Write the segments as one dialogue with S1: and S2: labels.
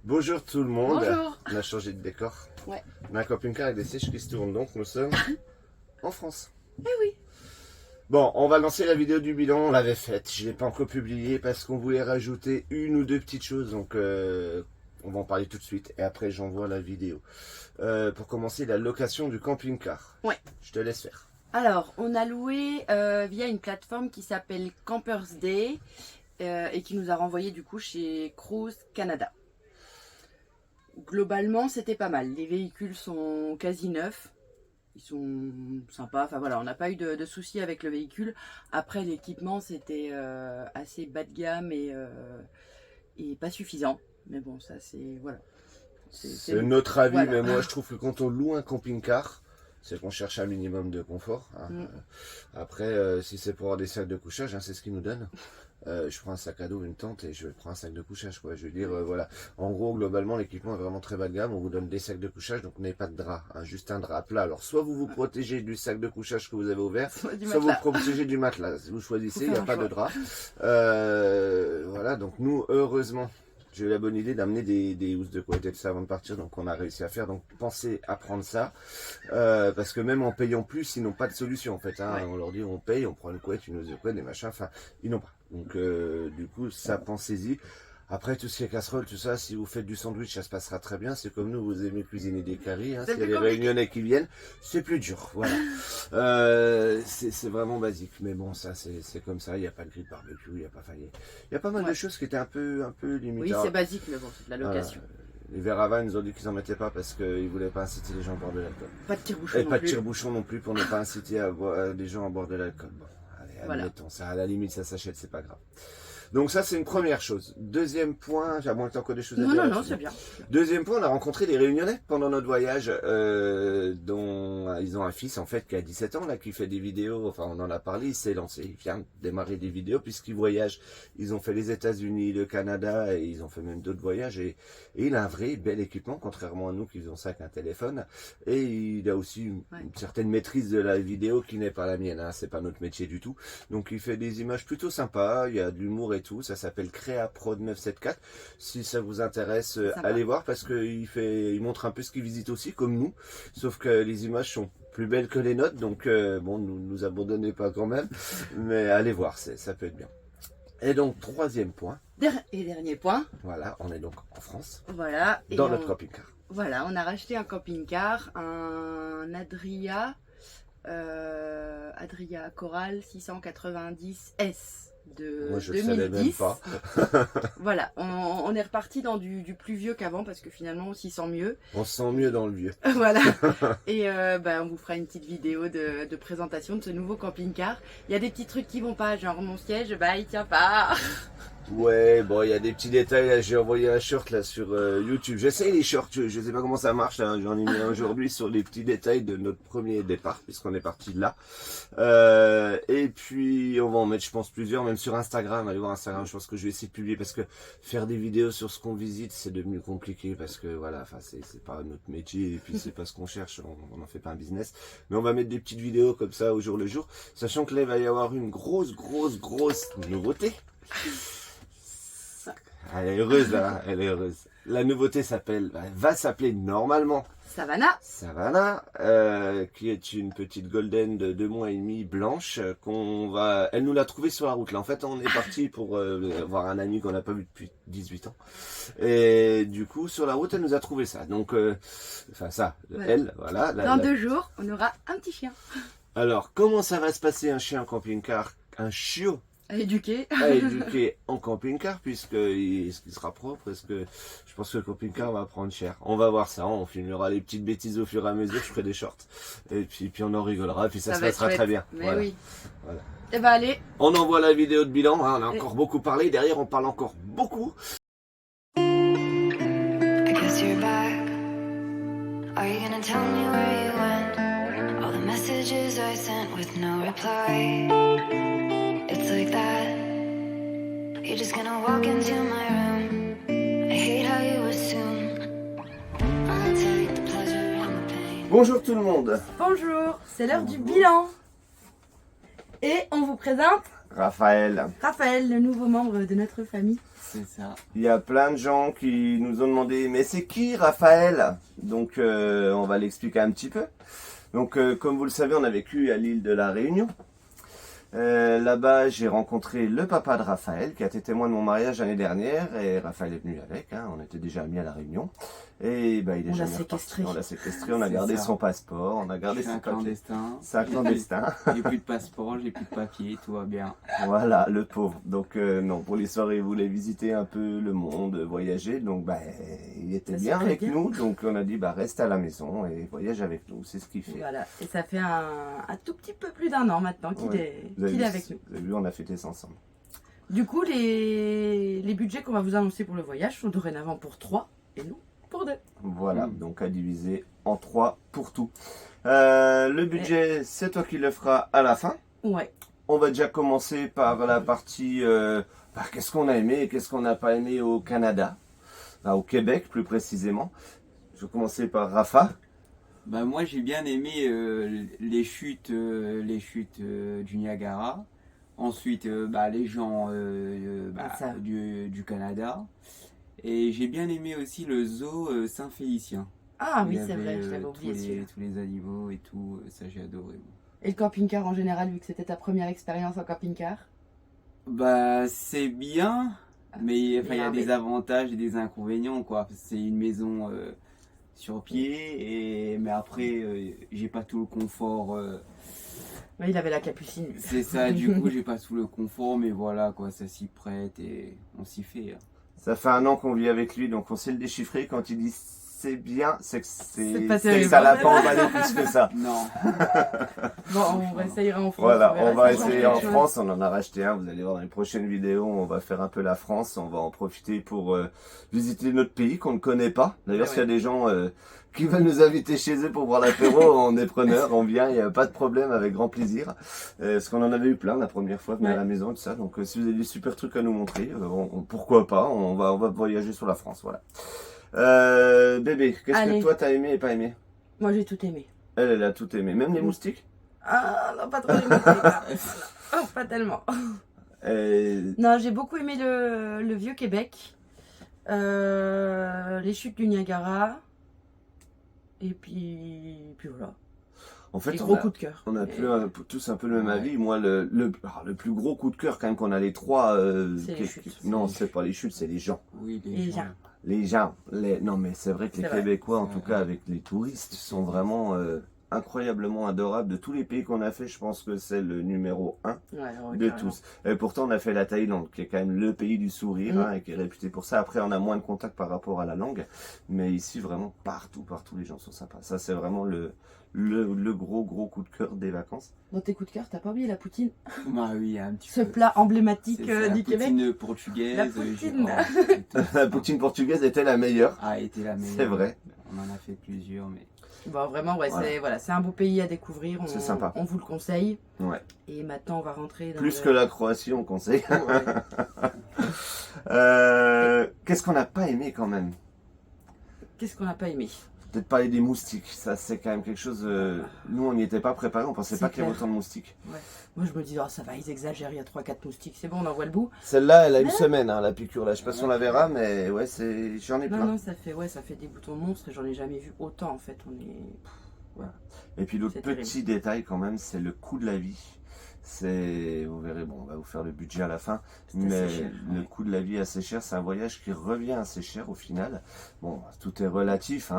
S1: Bonjour tout le monde.
S2: Bonjour.
S1: On a changé de décor.
S2: Ouais.
S1: On a un camping-car avec des sièges qui se tournent, donc nous sommes en France.
S2: Eh oui.
S1: Bon, on va lancer la vidéo du bilan. On l'avait faite. Je ne l'ai pas encore publiée parce qu'on voulait rajouter une ou deux petites choses. Donc, on va en parler tout de suite. Et après, j'envoie la vidéo. Pour commencer, la location du camping-car.
S2: Ouais.
S1: Je te laisse faire.
S2: Alors, on a loué via une plateforme qui s'appelle Campers Day et qui nous a renvoyé du coup chez Cruise Canada. Globalement, c'était pas mal. Les véhicules sont quasi neufs. Ils sont sympas. Enfin voilà, on n'a pas eu de soucis avec le véhicule. Après, l'équipement, c'était assez bas de gamme et pas suffisant. Mais bon, ça, c'est... Voilà.
S1: C'est notre avis,
S2: voilà.
S1: mais moi, je trouve que quand on loue un camping-car, c'est qu'on cherche un minimum de confort. Hein. Après, si c'est pour avoir des sacs de couchage, hein, c'est ce qu'ils nous donnent. Je prends un sac à dos, une tente et je prends un sac de couchage, quoi. Je veux dire, voilà. En gros, globalement, l'équipement est vraiment très bas de gamme. On vous donne des sacs de couchage, donc vous n'avez pas de drap, hein, juste un drap plat. Alors, soit vous vous protégez du sac de couchage que vous avez ouvert, soit vous protégez du matelas. Vous choisissez, il n'y a pas de drap. Voilà, donc nous, heureusement, j'ai eu la bonne idée d'amener des housses de couette et tout ça avant de partir, donc on a réussi à faire. Donc pensez à prendre ça, parce que même en payant plus, ils n'ont pas de solution en fait. Hein. Ouais. On leur dit on paye, on prend une couette, une housse de couette, des machins, enfin ils n'ont pas. Donc du coup ça pensez-y. Après tout ce qui est casserole, tout ça, si vous faites du sandwich, ça se passera très bien. C'est comme nous, vous aimez cuisiner des caries. Hein. S'il y a des réunionnais qui viennent, c'est plus dur. Voilà. C'est vraiment basique. Mais bon, ça, c'est comme ça. Il n'y a pas de grille de barbecue, il y a pas mal de choses qui étaient un peu limites.
S2: Oui, c'est basique, mais bon, c'est de la location.
S1: Les verres à vin, ils nous ont dit qu'ils n'en mettaient pas parce qu'ils ne voulaient pas inciter les gens à boire de l'alcool.
S2: Pas de tire-bouchon.
S1: Et pas de tire-bouchon non plus pour ne pas inciter les gens à boire de l'alcool. Bon, allez,
S2: voilà.
S1: Admettons ça. À la limite, ça s'achète, c'est pas grave. Donc ça, c'est une première chose. Deuxième point, j'ai à moins que tu as encore des choses à dire.
S2: Non, c'est bien.
S1: Deuxième point, on a rencontré des Réunionnais pendant notre voyage, dont ils ont un fils en fait qui a 17 ans, là, qui fait des vidéos, enfin on en a parlé, il s'est lancé, il vient de démarrer des vidéos puisqu'ils voyagent. Ils ont fait les États-Unis, le Canada, et ils ont fait même d'autres voyages, et il a un vrai bel équipement, contrairement à nous qui faisons ça avec un téléphone, et il a aussi une certaine maîtrise de la vidéo qui n'est pas la mienne, hein, c'est pas notre métier du tout. Donc il fait des images plutôt sympas, il y a de l'humour et tout, ça s'appelle CréaProd 974. Si ça vous intéresse, allez voir parce qu'il montre un peu ce qu'il visite aussi, comme nous, sauf que les images sont plus belles que les nôtres, donc bon, nous abandonnez pas quand même, mais allez voir, ça peut être bien. Et donc, troisième point.
S2: Et dernier point.
S1: Voilà, on est donc en France.
S2: Voilà.
S1: Dans notre camping-car.
S2: Voilà, on a racheté un camping-car, un Adria Coral 690S.
S1: Moi, je
S2: 2010.
S1: savais même pas.
S2: Voilà, on est reparti dans du plus vieux qu'avant parce que finalement on s'y sent mieux.
S1: On se sent mieux dans le vieux.
S2: Voilà. Et on vous fera une petite vidéo de présentation de ce nouveau camping-car. Il y a des petits trucs qui vont pas, genre mon siège, il tient pas.
S1: Ouais, bon, il y a des petits détails. J'ai envoyé un short là sur YouTube. J'essaye les shorts, je sais pas comment ça marche. J'en ai mis un aujourd'hui sur les petits détails de notre premier départ, puisqu'on est parti de là. Et puis, on va en mettre, je pense, plusieurs, même sur Instagram. Allez voir Instagram, je pense que je vais essayer de publier, parce que faire des vidéos sur ce qu'on visite, c'est devenu compliqué, parce que voilà, enfin, c'est pas notre métier, et puis c'est pas ce qu'on cherche, on n'en fait pas un business. Mais on va mettre des petites vidéos comme ça au jour le jour, sachant que là, il va y avoir une grosse nouveauté. Elle est heureuse là, elle est heureuse. La nouveauté va s'appeler normalement Savannah, qui est une petite golden de 2 mois et demi blanche elle nous l'a trouvée sur la route là. En fait, on est parti pour voir un ami qu'on n'a pas vu depuis 18 ans. Et du coup, sur la route, elle nous a trouvé ça. Donc, voilà.
S2: Dans 2 jours, on aura un petit chien.
S1: Alors, comment ça va se passer un chien en camping-car? Un chiot
S2: à éduquer
S1: en camping-car, est-ce qu'il sera propre? Est-ce que je pense que le camping-car va prendre cher? On va voir ça, on filmera les petites bêtises au fur et à mesure, je ferai des shorts et puis on en rigolera, et puis ça se passera très bien.
S2: Mais
S1: voilà.
S2: Oui.
S1: Voilà.
S2: Et allez.
S1: On envoie la vidéo de bilan, hein, on a encore beaucoup parlé, derrière on parle encore beaucoup.
S3: I guess you're back. Are you gonna tell me where you went? All the messages I sent with no reply. It's like that. You're just gonna walk into my room. I hate how you assume. I'll take the pleasure and the pain.
S1: Bonjour tout le monde.
S2: Bonjour, c'est l'heure du bilan. Et on vous présente
S1: Raphaël.
S2: Raphaël, le nouveau membre de notre famille.
S4: C'est ça.
S1: Il y a plein de gens qui nous ont demandé, mais c'est qui Raphaël? Donc on va l'expliquer un petit peu. Donc comme vous le savez, on a vécu à l'île de la Réunion. Là-bas, j'ai rencontré le papa de Raphaël, qui a été témoin de mon mariage l'année dernière, et Raphaël est venu avec, hein, on était déjà amis à la Réunion, et bah, il est jamais reparti. On l'a séquestré, on a gardé son passeport, on a gardé son
S4: clandestin.
S1: C'est un clandestin.
S4: J'ai plus de passeport, j'ai plus de papier, tout va bien.
S1: Voilà, le pauvre. Donc non, pour les soirées, il voulait visiter un peu le monde, voyager, donc bah, il était bien avec nous, donc on a dit bah reste à la maison et voyage avec nous, c'est ce qu'il fait.
S2: Voilà, et ça fait un tout petit peu plus d'1 an maintenant qu'il est avec nous.
S1: Vous avez vu, on a fêté ça ensemble.
S2: Du coup, les budgets qu'on va vous annoncer pour le voyage sont dorénavant pour 3 et nous pour 2.
S1: Voilà, donc à diviser en 3 pour tout. Le budget, c'est toi qui le feras à la fin.
S2: Ouais.
S1: On va déjà commencer par la partie qu'est-ce qu'on a aimé et qu'est-ce qu'on n'a pas aimé au Canada, au Québec plus précisément. Je vais commencer par Rafa.
S4: Bah moi j'ai bien aimé les chutes du Niagara. Ensuite les gens du Canada. Et j'ai bien aimé aussi le zoo Saint-Félicien.
S2: Ah
S4: Il
S2: oui,
S4: y
S2: c'est
S4: avait,
S2: vrai, je l'avais oublié
S4: tous les animaux et tout, ça j'ai adoré.
S2: Et le camping-car en général, vu que c'était ta première expérience en camping-car?
S4: Bah c'est bien, mais il y a
S2: mais-
S4: des avantages et des inconvénients quoi. C'est une maison sur pied, mais après j'ai pas tout le confort.
S2: Oui, il avait la capucine.
S4: C'est ça, du coup j'ai pas tout le confort, mais voilà quoi, ça s'y prête et on s'y fait.
S1: Ça fait 1 an qu'on vit avec lui, donc on sait le déchiffrer. Quand il dit c'est bien, c'est que
S2: pas
S1: c'est que
S2: terrible.
S1: ça l'a pas emballé plus que ça.
S4: Non.
S2: Bon, on va essayer en France.
S1: Voilà, on va
S2: si ça
S1: essayer
S2: change
S1: en
S2: quelque chose.
S1: France, on en a racheté un, vous allez voir dans les prochaines vidéos, on va faire un peu la France, on va en profiter pour visiter notre pays qu'on ne connaît pas. D'ailleurs, s'il y a des gens qui veulent nous inviter chez eux pour boire l'apéro, on est preneurs, on vient, il n'y a pas de problème, avec grand plaisir. Parce qu'on en avait eu plein la première fois, venir à la maison, tout ça. Donc si vous avez des super trucs à nous montrer, pourquoi pas, on va voyager sur la France, voilà. Bébé, qu'est-ce que toi t'as aimé et pas aimé?
S2: Moi j'ai tout aimé.
S1: Elle a tout aimé, même les moustiques?
S2: Ah non, pas trop les moustiques. Oh, pas tellement. Non, j'ai beaucoup aimé le vieux Québec, les chutes du Niagara, et puis voilà.
S1: En fait,
S2: les gros coups de cœur.
S1: On a tous un peu le même avis. Moi, le plus gros coup de cœur, quand même, qu'on a les trois.
S2: C'est les chutes.
S1: Non, c'est pas les chutes, c'est les gens.
S4: Oui,
S2: Les gens.
S1: Les gens. Non, mais c'est vrai que les Québécois, en tout cas, avec les touristes, sont vraiment incroyablement adorables. De tous les pays qu'on a fait, je pense que c'est le numéro 1 de tous. Et pourtant, on a fait la Thaïlande, qui est quand même le pays du sourire, et qui est réputé pour ça. Après, on a moins de contact par rapport à la langue. Mais ici, vraiment, partout, les gens sont sympas. Ça, c'est vraiment le gros coup de cœur des vacances.
S2: Dans tes coups de cœur, t'as pas oublié la poutine?
S4: Bah oui, un petit
S2: Ce
S4: peu.
S2: plat emblématique du Québec.
S4: La poutine portugaise.
S2: La poutine.
S1: La poutine portugaise était la meilleure.
S4: A été la meilleure.
S1: C'est vrai.
S4: On en a fait plusieurs, mais.
S2: Bon, vraiment, ouais, c'est un beau pays à découvrir.
S1: C'est sympa.
S2: On vous le conseille.
S1: Ouais.
S2: Et maintenant, on va rentrer dans
S1: Plus que la Croatie, on conseille. Qu'est-ce qu'on n'a pas aimé quand même?
S2: Qu'est-ce qu'on n'a pas aimé?
S1: Peut-être parler des moustiques. Ça, c'est quand même quelque chose. Nous, on n'y était pas préparés. On pensait pas qu'il y avait autant de moustiques.
S2: Ouais. Moi, je me dis, oh, ça va, ils exagèrent. Il y a 3-4 moustiques. C'est bon, on en voit le bout.
S1: Celle-là, elle a une semaine, la piqûre. Là, je sais pas si on la verra, mais ouais, j'en ai plein.
S2: Non, ça fait des boutons de monstre. J'en ai jamais vu autant en fait.
S1: Voilà. Et puis l'autre petit détail quand même, c'est le coût de la vie. Vous verrez, bon, on va vous faire le budget à la fin, mais le coût de la vie est assez cher. C'est un voyage qui revient assez cher au final. Bon, tout est relatif,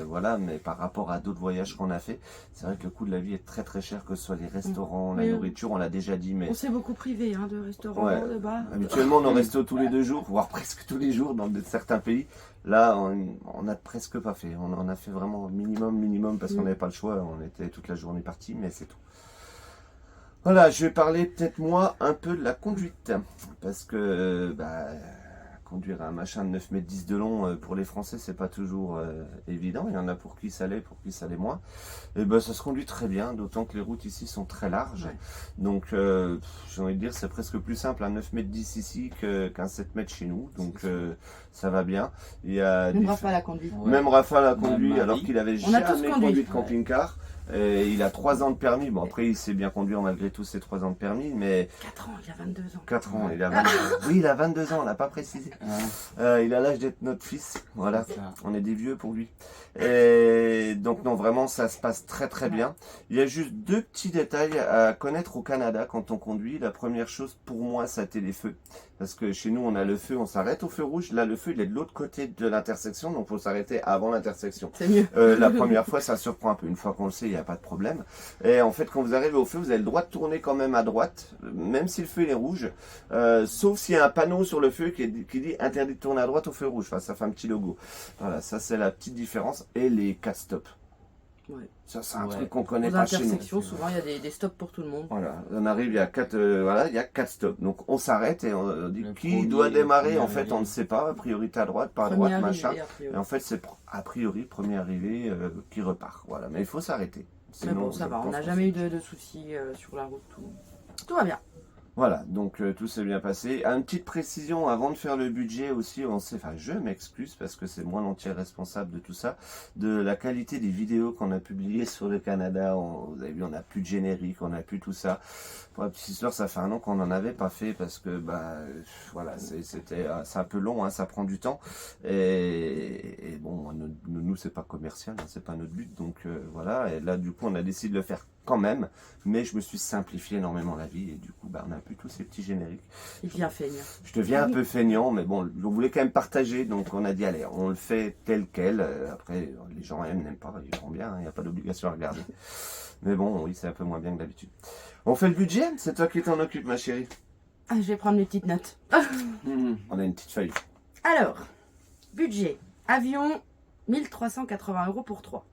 S1: voilà, mais par rapport à d'autres voyages qu'on a fait, c'est vrai que le coût de la vie est très très cher, que ce soit les restaurants, la nourriture, on l'a déjà dit, mais
S2: on s'est beaucoup privé de restaurants, de bars.
S1: Habituellement, on en reste tous les 2 jours, voire presque tous les jours dans certains pays. Là, on n'a presque pas fait. On en a fait vraiment minimum, parce qu'on n'avait pas le choix. On était toute la journée partis, mais c'est tout. Voilà, je vais parler peut-être moi un peu de la conduite. Parce que conduire un machin de 9 mètres 10 de long, pour les Français, c'est pas toujours évident. Il y en a pour qui ça l'est, pour qui ça l'est moins. Et ça se conduit très bien, d'autant que les routes ici sont très larges.
S2: Ouais.
S1: Donc, j'ai envie de dire, c'est presque plus simple un 9 mètres 10 ici qu'un 7 mètres chez nous. Donc, ça va bien. Il y a
S2: Même Rafa l'a conduit.
S1: Même Rafa l'a conduit alors qu'il avait jamais
S2: tous conduit
S1: conduit de camping-car. Et il a 3 ans de permis. Bon, après, il sait bien conduire malgré tout ses 3 ans de permis, mais
S2: 4 ans, il a 22 ans.
S1: 4 ans, il a 22 ans. Oui, il a 22 ans, on l'a pas précisé. Il a l'âge d'être notre fils. Voilà, on est des vieux pour lui. Et donc, non, vraiment, ça se passe très très bien. Il y a juste 2 petits détails à connaître au Canada quand on conduit. La première chose, pour moi, c'était les feux. Parce que chez nous, on a le feu, on s'arrête au feu rouge. Là, le feu, il est de l'autre côté de l'intersection, donc il faut s'arrêter avant l'intersection.
S2: C'est mieux.
S1: La première fois, ça surprend un peu. Une fois qu'on le sait, il n'y a pas de problème. Et en fait, quand vous arrivez au feu, vous avez le droit de tourner quand même à droite, même si le feu il est rouge, sauf s'il y a un panneau sur le feu qui dit interdit de tourner à droite au feu rouge. Enfin, ça fait un petit logo. Voilà, ça c'est la petite différence. Et les 4 stops.
S2: Ouais.
S1: Ça, c'est un truc qu'on connaît
S2: Aux
S1: pas chez nous.
S2: intersections, souvent, il y a des stops pour tout le monde.
S1: Voilà, on arrive, il y a 4, voilà, il y a 4 stops. Donc on s'arrête et on dit
S4: Le
S1: qui
S4: premier,
S1: doit démarrer. En
S4: premier
S1: fait, on ne
S4: arrivé.
S1: sait pas. Priorité à droite, pas à
S2: Premier
S1: droite,
S2: arrivé,
S1: machin.
S2: a priori.
S1: Et en fait, c'est a priori premier arrivé qui repart. Voilà, mais il faut s'arrêter.
S2: Mais bon, ça va, on n'a jamais eu de soucis sur la route. Tout va bien.
S1: Voilà, donc tout s'est bien passé. Une petite précision avant de faire le budget aussi, je m'excuse parce que c'est moi l'entier responsable de tout ça, de la qualité des vidéos qu'on a publiées sur le Canada. Vous avez vu, on n'a plus de générique, on n'a plus tout ça. Pour la petite histoire, ça fait un an qu'on n'en avait pas fait parce que voilà, c'est un peu long, hein, ça prend du temps. Et bon, nous c'est pas commercial, hein, c'est pas notre but, donc voilà. Et là, du coup, on a décidé de le faire quand même, mais je me suis simplifié énormément la vie et du coup on a plus tous ces petits génériques.
S2: Il devient feignant.
S1: Je deviens un peu feignant, mais bon, on voulait quand même partager, donc on a dit allez, on le fait tel quel. Après, les gens aiment, n'aiment pas, ils font bien, il n'y a pas d'obligation à regarder. Mais bon, oui, c'est un peu moins bien que d'habitude. On fait le budget, c'est toi qui t'en occupes, ma chérie.
S2: Ah, je vais prendre mes petites notes.
S1: On a une petite feuille.
S2: Alors, budget. Avion, 1380 € pour 3.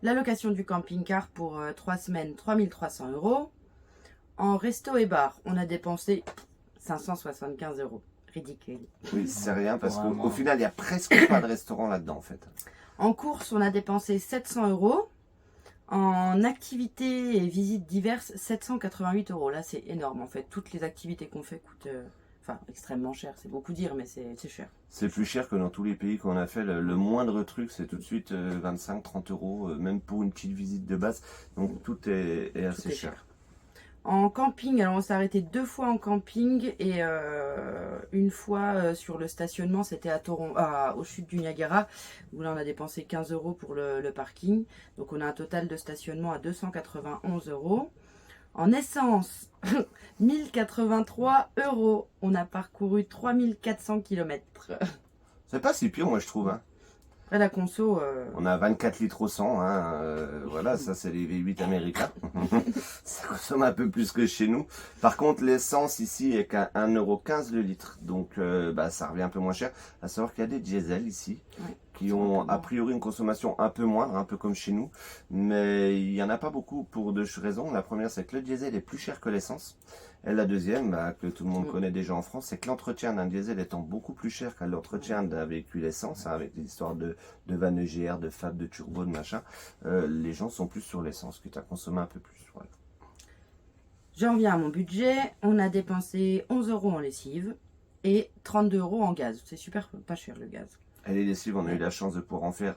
S2: La location du camping-car pour 3 semaines, 3300 €. En resto et bar, on a dépensé 575 €. Ridicule.
S1: Oui, c'est rien parce
S4: Vraiment.
S1: qu'au final, il n'y a presque pas de restaurant là-dedans en fait.
S2: En course, on a dépensé 700 €. En activités et visites diverses, 788 €. Là, c'est énorme en fait. Toutes les activités qu'on fait coûtent extrêmement cher. C'est beaucoup dire, mais c'est cher.
S1: C'est plus cher que dans tous les pays qu'on a fait. Le moindre truc, c'est tout de suite 25-30 €, même pour une petite visite de base. Donc tout est assez
S2: Tout est
S1: cher.
S2: cher. En camping, alors on s'est arrêté 2 fois en camping et une fois sur le stationnement, c'était aux chutes du Niagara, où là on a dépensé 15 € pour le parking. Donc on a un total de stationnement à 291 €. En essence, 1083 €. On a parcouru 3400 km.
S1: C'est pas si pire, moi je trouve. Hein.
S2: Après la conso,
S1: On a 24 litres au 100. Hein, voilà, ça c'est les V8 américains. Ça consomme un peu plus que chez nous. Par contre, l'essence ici est qu'à 1,15 € le litre. Donc ça revient un peu moins cher. À savoir qu'il y a des diesels ici.
S2: ouais.
S1: Qui ont a priori une consommation un peu moindre, un peu comme chez nous, mais il n'y en a pas beaucoup pour deux raisons. La première, c'est que le diesel est plus cher que l'essence, et la deuxième, que tout le monde connaît déjà en France, c'est que l'entretien d'un diesel étant beaucoup plus cher que l'entretien d'un véhicule essence, hein, avec des histoires de vannes EGR, de fab, de turbo, de machin, les gens sont plus sur l'essence, quitte à consommer un peu plus. Voilà.
S2: J'en viens à mon budget. On a dépensé 11 € en lessive et 32 € en gaz. C'est super pas cher le gaz.
S1: Et les lessives, on a eu la chance de pouvoir en faire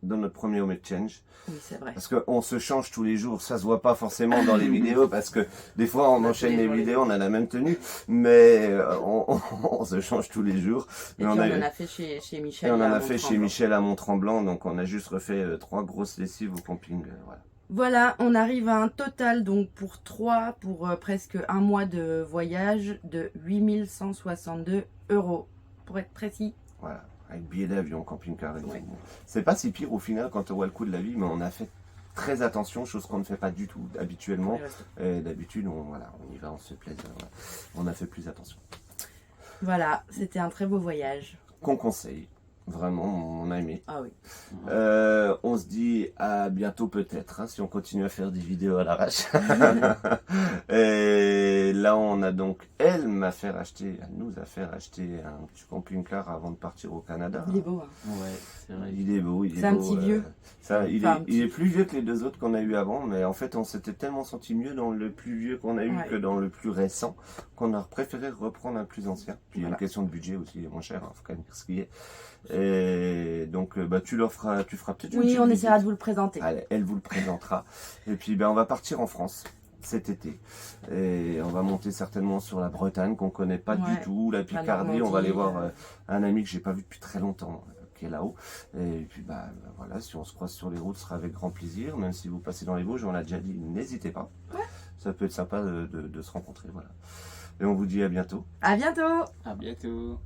S1: dans notre premier Home Exchange.
S2: Oui, c'est vrai.
S1: Parce qu'on se change tous les jours, ça se voit pas forcément dans les vidéos, parce que des fois on enchaîne les vidéos, on a la même tenue, mais on se change tous les jours.
S2: Et
S1: Mais
S2: puis on en a fait chez Michel.
S1: Et on en
S2: à
S1: a fait chez
S2: Mont-Tremblant.
S1: Michel à Mont-Tremblant, donc on a juste refait 3 grosses lessives au camping. Voilà.
S2: Voilà, on arrive à un total donc pour 3, pour presque un mois de voyage, de 8162 €, pour être précis.
S1: Voilà. Avec billet d'avion, camping-car et tout.
S2: Ouais.
S1: C'est pas si pire au final quand on voit le coût de la vie, mais on a fait très attention, chose qu'on ne fait pas du tout habituellement. Et d'habitude, on y va, on se plaise. Voilà. On a fait plus attention.
S2: Voilà, c'était un très beau voyage.
S1: Qu'on conseille. Vraiment, on a aimé.
S2: Ah oui.
S1: On se dit à bientôt peut-être, hein, si on continue à faire des vidéos à l'arrache. Et là, on a donc, elle nous a fait acheter un petit camping-car avant de partir au Canada.
S2: Il est beau. Hein.
S4: Ouais, c'est vrai.
S1: Il est beau, il est
S2: C'est un
S1: beau,
S2: petit vieux.
S1: Il est plus vieux que les 2 autres qu'on a eu avant, mais en fait, on s'était tellement senti mieux dans le plus vieux qu'on a eu que dans le plus récent, qu'on a préféré reprendre un plus ancien. Puis il y a une question de budget aussi, il est moins cher, il faut quand même dire ce qu'il y est.
S5: Et donc, tu feras peut-être une
S2: Oui,
S5: petite
S2: on
S5: visite.
S2: essaiera de vous le présenter.
S5: Allez, elle vous le présentera. Et puis, on va partir en France cet été. Et on va monter certainement sur la Bretagne, qu'on connaît pas du tout, la Picardie. On va aller voir un ami que j'ai pas vu depuis très longtemps, qui est là-haut. Et puis, voilà, si on se croise sur les routes, ce sera avec grand plaisir. Même si vous passez dans les Vosges, on l'a déjà dit, n'hésitez pas.
S2: Ouais.
S5: Ça peut être sympa de se rencontrer, voilà. Et on vous dit à bientôt.
S2: À bientôt.
S4: À bientôt.